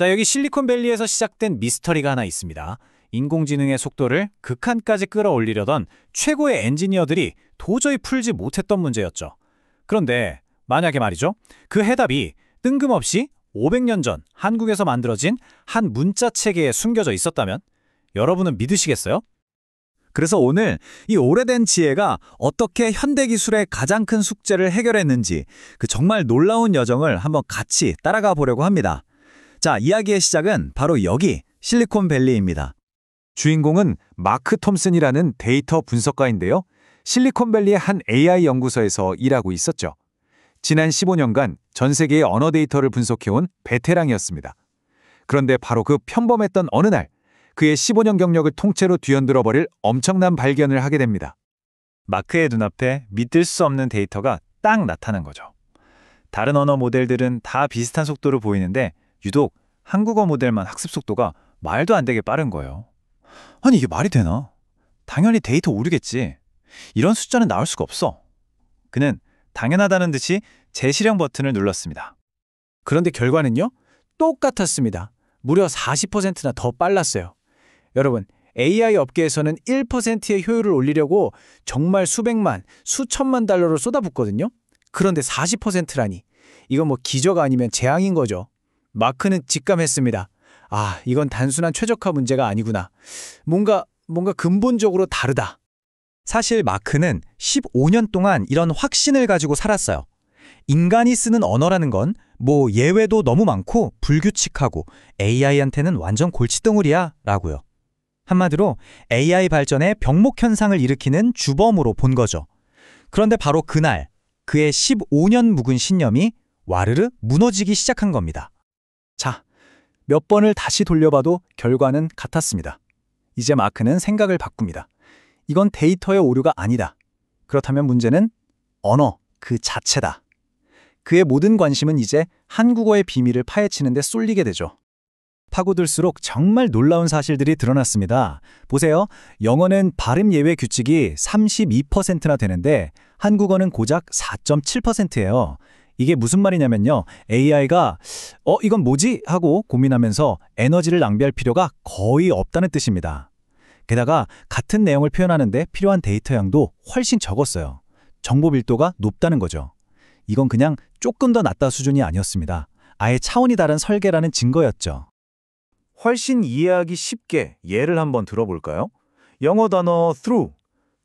자, 여기 실리콘밸리에서 시작된 미스터리가 하나 있습니다. 인공지능의 속도를 극한까지 끌어올리려던 최고의 엔지니어들이 도저히 풀지 못했던 문제였죠. 그런데 만약에 말이죠. 그 해답이 뜬금없이 500년 전 한국에서 만들어진 한 문자 체계에 숨겨져 있었다면 여러분은 믿으시겠어요? 그래서 오늘 이 오래된 지혜가 어떻게 현대기술의 가장 큰 숙제를 해결했는지 그 정말 놀라운 여정을 한번 같이 따라가 보려고 합니다. 자, 이야기의 시작은 바로 여기 실리콘밸리입니다. 주인공은 마크 톰슨이라는 데이터 분석가인데요. 실리콘밸리의 한 AI 연구소에서 일하고 있었죠. 지난 15년간 전 세계의 언어 데이터를 분석해온 베테랑이었습니다. 그런데 바로 그 평범했던 어느 날, 그의 15년 경력을 통째로 뒤흔들어버릴 엄청난 발견을 하게 됩니다. 마크의 눈앞에 믿을 수 없는 데이터가 딱 나타난 거죠. 다른 언어 모델들은 다 비슷한 속도로 보이는데 유독 한국어 모델만 학습 속도가 말도 안 되게 빠른 거예요. 아니 이게 말이 되나? 당연히 데이터 오류겠지. 이런 숫자는 나올 수가 없어. 그는 당연하다는 듯이 재실행 버튼을 눌렀습니다. 그런데 결과는요? 똑같았습니다. 무려 40%나 더 빨랐어요. 여러분, AI 업계에서는 1%의 효율을 올리려고 정말 수백만, 수천만 달러를 쏟아붓거든요. 그런데 40%라니. 이건 뭐 기적 아니면 재앙인 거죠. 마크는 직감했습니다. 아, 이건 단순한 최적화 문제가 아니구나. 뭔가 근본적으로 다르다. 사실 마크는 15년 동안 이런 확신을 가지고 살았어요. 인간이 쓰는 언어라는 건 뭐 예외도 너무 많고 불규칙하고 AI한테는 완전 골칫덩어리야 라고요. 한마디로 AI 발전의 병목 현상을 일으키는 주범으로 본 거죠. 그런데 바로 그날 그의 15년 묵은 신념이 와르르 무너지기 시작한 겁니다. 자, 몇 번을 다시 돌려봐도 결과는 같았습니다. 이제 마크는 생각을 바꿉니다. 이건 데이터의 오류가 아니다. 그렇다면 문제는 언어 그 자체다. 그의 모든 관심은 이제 한국어의 비밀을 파헤치는 데 쏠리게 되죠. 파고들수록 정말 놀라운 사실들이 드러났습니다. 보세요. 영어는 발음 예외 규칙이 32%나 되는데 한국어는 고작 4.7%예요. 이게 무슨 말이냐면요. AI가 이건 뭐지? 하고 고민하면서 에너지를 낭비할 필요가 거의 없다는 뜻입니다. 게다가 같은 내용을 표현하는데 필요한 데이터 양도 훨씬 적었어요. 정보 밀도가 높다는 거죠. 이건 그냥 조금 더 낫다 수준이 아니었습니다. 아예 차원이 다른 설계라는 증거였죠. 훨씬 이해하기 쉽게 예를 한번 들어볼까요? 영어 단어 through,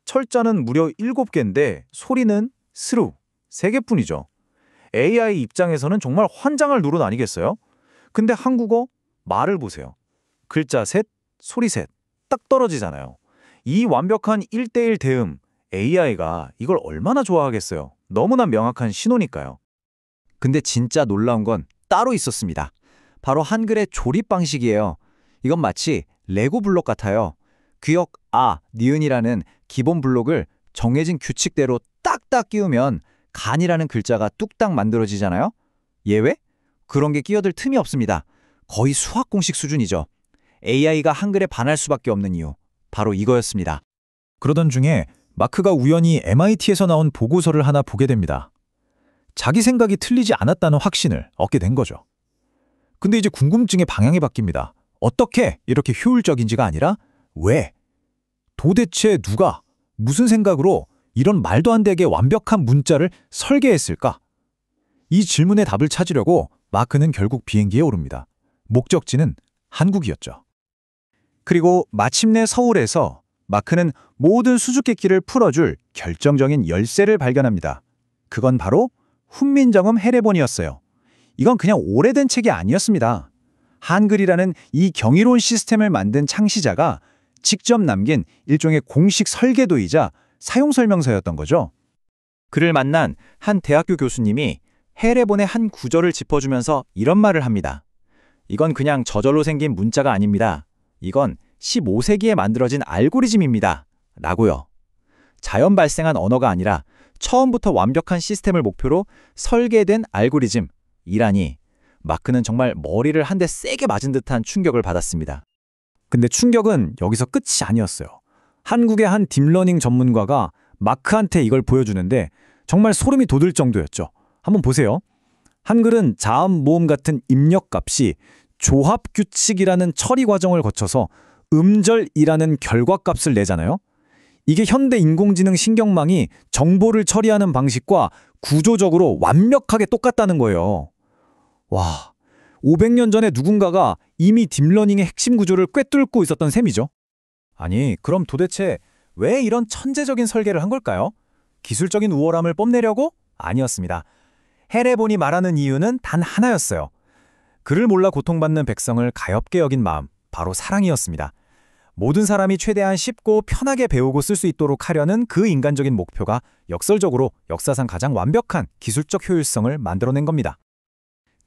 철자는 무려 7개인데 소리는 through, 3개뿐이죠. AI 입장에서는 정말 환장할 노릇 아니겠어요? 근데 한국어 말을 보세요. 글자 셋, 소리 셋, 딱 떨어지잖아요. 이 완벽한 1:1 대응, AI가 이걸 얼마나 좋아하겠어요. 너무나 명확한 신호니까요. 근데 진짜 놀라운 건 따로 있었습니다. 바로 한글의 조립 방식이에요. 이건 마치 레고 블록 같아요. 귀역, 아, 니은이라는 기본 블록을 정해진 규칙대로 딱딱 끼우면 간이라는 글자가 뚝딱 만들어지잖아요. 예외? 그런 게 끼어들 틈이 없습니다. 거의 수학 공식 수준이죠. AI가 한글에 반할 수밖에 없는 이유, 바로 이거였습니다. 그러던 중에 마크가 우연히 MIT에서 나온 보고서를 하나 보게 됩니다. 자기 생각이 틀리지 않았다는 확신을 얻게 된 거죠. 근데 이제 궁금증의 방향이 바뀝니다. 어떻게 이렇게 효율적인지가 아니라 왜? 도대체 누가, 무슨 생각으로 이런 말도 안 되게 완벽한 문자를 설계했을까? 이 질문의 답을 찾으려고 마크는 결국 비행기에 오릅니다. 목적지는 한국이었죠. 그리고 마침내 서울에서 마크는 모든 수수께끼를 풀어줄 결정적인 열쇠를 발견합니다. 그건 바로 훈민정음 해례본이었어요. 이건 그냥 오래된 책이 아니었습니다. 한글이라는 이 경이로운 시스템을 만든 창시자가 직접 남긴 일종의 공식 설계도이자 사용설명서였던 거죠. 그를 만난 한 대학교 교수님이 해례본의 한 구절을 짚어주면서 이런 말을 합니다. 이건 그냥 저절로 생긴 문자가 아닙니다. 이건 15세기에 만들어진 알고리즘입니다. 라고요. 자연 발생한 언어가 아니라 처음부터 완벽한 시스템을 목표로 설계된 알고리즘이라니 마크는 정말 머리를 한 대 세게 맞은 듯한 충격을 받았습니다. 근데 충격은 여기서 끝이 아니었어요. 한국의 한 딥러닝 전문가가 마크한테 이걸 보여주는데 정말 소름이 돋을 정도였죠. 한번 보세요. 한글은 자음, 모음 같은 입력 값이 조합규칙이라는 처리 과정을 거쳐서 음절이라는 결과값을 내잖아요. 이게 현대 인공지능 신경망이 정보를 처리하는 방식과 구조적으로 완벽하게 똑같다는 거예요. 와, 500년 전에 누군가가 이미 딥러닝의 핵심 구조를 꿰뚫고 있었던 셈이죠. 아니, 그럼 도대체 왜 이런 천재적인 설계를 한 걸까요? 기술적인 우월함을 뽐내려고? 아니었습니다. 헤레본이 말하는 이유는 단 하나였어요. 그를 몰라 고통받는 백성을 가엾게 여긴 마음, 바로 사랑이었습니다. 모든 사람이 최대한 쉽고 편하게 배우고 쓸 수 있도록 하려는 그 인간적인 목표가 역설적으로 역사상 가장 완벽한 기술적 효율성을 만들어낸 겁니다.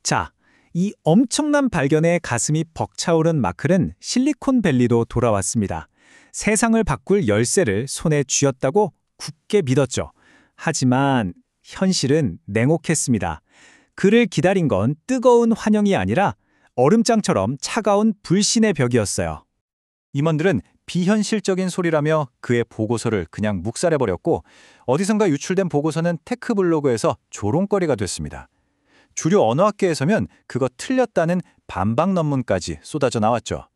자, 이 엄청난 발견에 가슴이 벅차오른 마클은 실리콘밸리도 돌아왔습니다. 세상을 바꿀 열쇠를 손에 쥐었다고 굳게 믿었죠. 하지만 현실은 냉혹했습니다. 그를 기다린 건 뜨거운 환영이 아니라 얼음장처럼 차가운 불신의 벽이었어요. 임원들은 비현실적인 소리라며 그의 보고서를 그냥 묵살해버렸고 어디선가 유출된 보고서는 테크블로그에서 조롱거리가 됐습니다. 주류 언어학계에서면 그거 틀렸다는 반박 논문까지 쏟아져 나왔죠.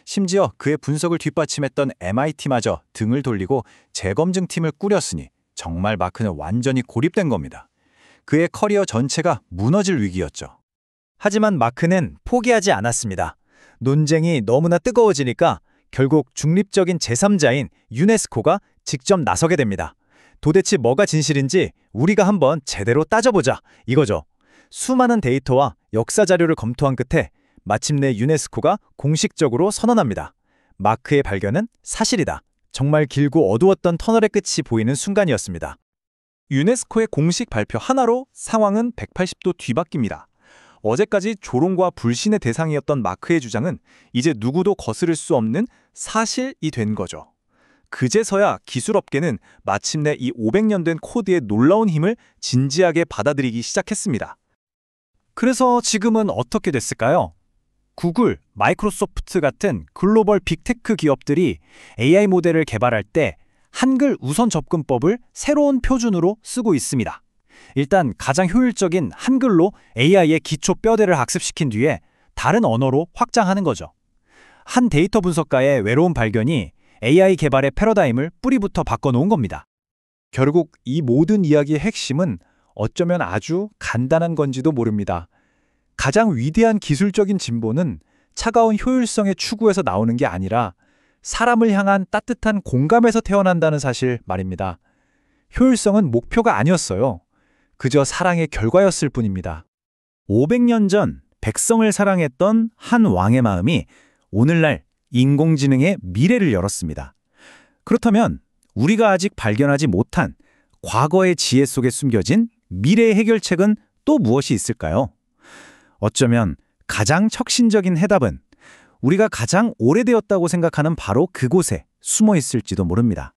심지어 그의 분석을 뒷받침했던 MIT마저 등을 돌리고 재검증팀을 꾸렸으니 정말 마크는 완전히 고립된 겁니다. 그의 커리어 전체가 무너질 위기였죠. 하지만 마크는 포기하지 않았습니다. 논쟁이 너무나 뜨거워지니까 결국 중립적인 제3자인 유네스코가 직접 나서게 됩니다. 도대체 뭐가 진실인지 우리가 한번 제대로 따져보자, 이거죠. 수많은 데이터와 역사 자료를 검토한 끝에 마침내 유네스코가 공식적으로 선언합니다. 마크의 발견은 사실이다. 정말 길고 어두웠던 터널의 끝이 보이는 순간이었습니다. 유네스코의 공식 발표 하나로 상황은 180도 뒤바뀝니다. 어제까지 조롱과 불신의 대상이었던 마크의 주장은 이제 누구도 거스를 수 없는 사실이 된 거죠. 그제서야 기술업계는 마침내 이 500년 된 코드의 놀라운 힘을 진지하게 받아들이기 시작했습니다. 그래서 지금은 어떻게 됐을까요? 구글, 마이크로소프트 같은 글로벌 빅테크 기업들이 AI 모델을 개발할 때 한글 우선 접근법을 새로운 표준으로 쓰고 있습니다. 일단 가장 효율적인 한글로 AI의 기초 뼈대를 학습시킨 뒤에 다른 언어로 확장하는 거죠. 한 데이터 분석가의 외로운 발견이 AI 개발의 패러다임을 뿌리부터 바꿔놓은 겁니다. 결국 이 모든 이야기의 핵심은 어쩌면 아주 간단한 건지도 모릅니다. 가장 위대한 기술적인 진보는 차가운 효율성의 추구에서 나오는 게 아니라 사람을 향한 따뜻한 공감에서 태어난다는 사실 말입니다. 효율성은 목표가 아니었어요. 그저 사랑의 결과였을 뿐입니다. 500년 전 백성을 사랑했던 한 왕의 마음이 오늘날 인공지능의 미래를 열었습니다. 그렇다면 우리가 아직 발견하지 못한 과거의 지혜 속에 숨겨진 미래의 해결책은 또 무엇이 있을까요? 어쩌면 가장 혁신적인 해답은 우리가 가장 오래되었다고 생각하는 바로 그곳에 숨어 있을지도 모릅니다.